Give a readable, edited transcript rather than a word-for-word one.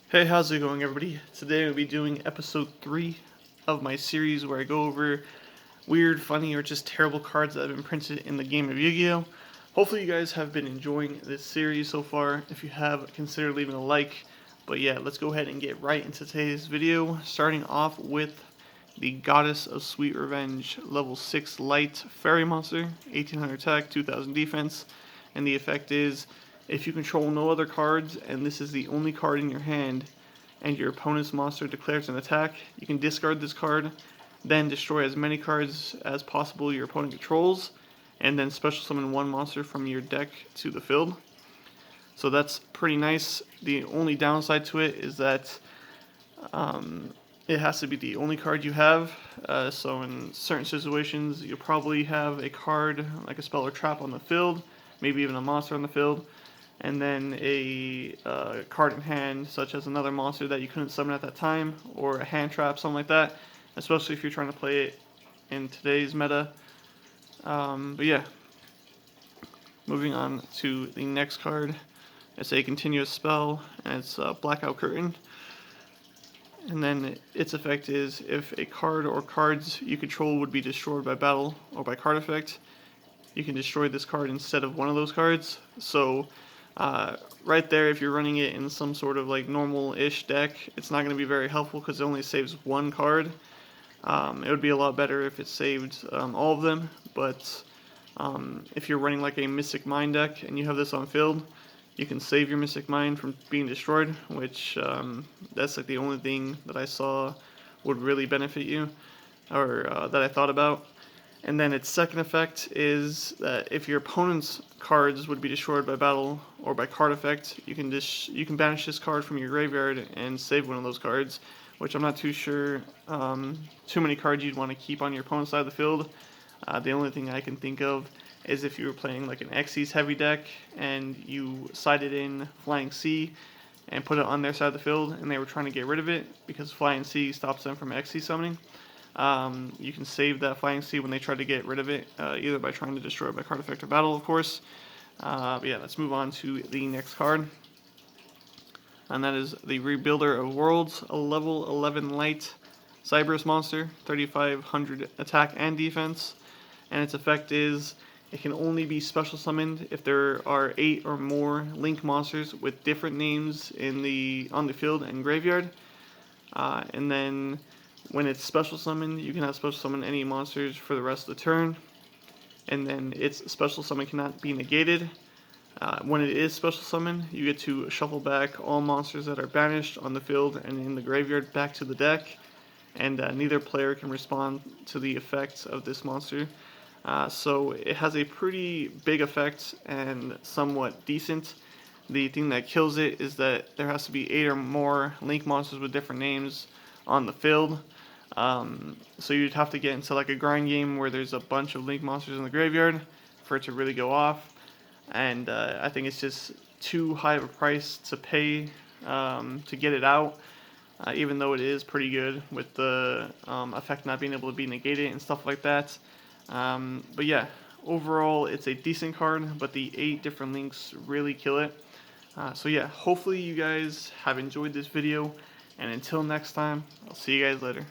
Hey, how's it going, everybody? Today I'll be doing episode 3 of my series where I go over weird, funny, or just terrible cards that have been printed in the game of Yu-Gi-Oh! Hopefully you guys have been enjoying this series so far. If you have, consider leaving a like. But yeah, let's go ahead and get right into today's video, starting off with the Goddess of Sweet Revenge, level 6 light fairy monster, 1800 attack, 2000 defense, and the effect is if you control no other cards and this is the only card in your hand and your opponent's monster declares an attack, you can discard this card, then destroy as many cards as possible your opponent controls, and then special summon one monster from your deck to the field. So that's pretty nice. The only downside to it is that it has to be the only card you have. So in certain situations, you'll probably have a card like a spell or trap on the field, maybe even a monster on the field, and then a card in hand, such as another monster that you couldn't summon at that time, or a hand trap, something like that, especially if you're trying to play it in today's meta. But yeah, moving on to the next card. It's a continuous spell, and it's Blackout Curtain. And then its effect is if a card or cards you control would be destroyed by battle or by card effect, you can destroy this card instead of one of those cards. So right there, if you're running it in some sort of like normal-ish deck, it's not going to be very helpful because it only saves one card. It would be a lot better if it saved all of them, but if you're running like a Mystic Mind deck and you have this on field, you can save your Mystic Mind from being destroyed, which that's like the only thing that I saw would really benefit you, or that I thought about. And then its second effect is that if your opponent's cards would be destroyed by battle or by card effect, you can banish this card from your graveyard and save one of those cards, which I'm not too sure too many cards you'd want to keep on your opponent's side of the field. The only thing I can think of is if you were playing like an Xyz heavy deck and you sided in Flying Sea and put it on their side of the field and they were trying to get rid of it because Flying Sea stops them from Xyz summoning. You can save that Flying Sea when they try to get rid of it, either by trying to destroy it by card effect or battle, of course. But yeah, let's move on to the next card. And that is the Rebuilder of Worlds, a level 11 light Cyberus monster, 3500 attack and defense. And its effect is it can only be special summoned if there are 8 or more link monsters with different names on the field and graveyard. And then when it's special summoned, you cannot special summon any monsters for the rest of the turn. And then its special summon cannot be negated. When it is special summoned, you get to shuffle back all monsters that are banished on the field and in the graveyard back to the deck. And neither player can respond to the effects of this monster. So it has a pretty big effect and somewhat decent. The thing that kills it is that there has to be 8 or more link monsters with different names on the field. So you'd have to get into like a grind game where there's a bunch of link monsters in the graveyard for it to really go off. And I think it's just too high of a price to pay to get it out. Even though it is pretty good with the effect not being able to be negated and stuff like that. But yeah, overall it's a decent card, but the 8 different links really kill it. So yeah, hopefully you guys have enjoyed this video, and until next time, I'll see you guys later.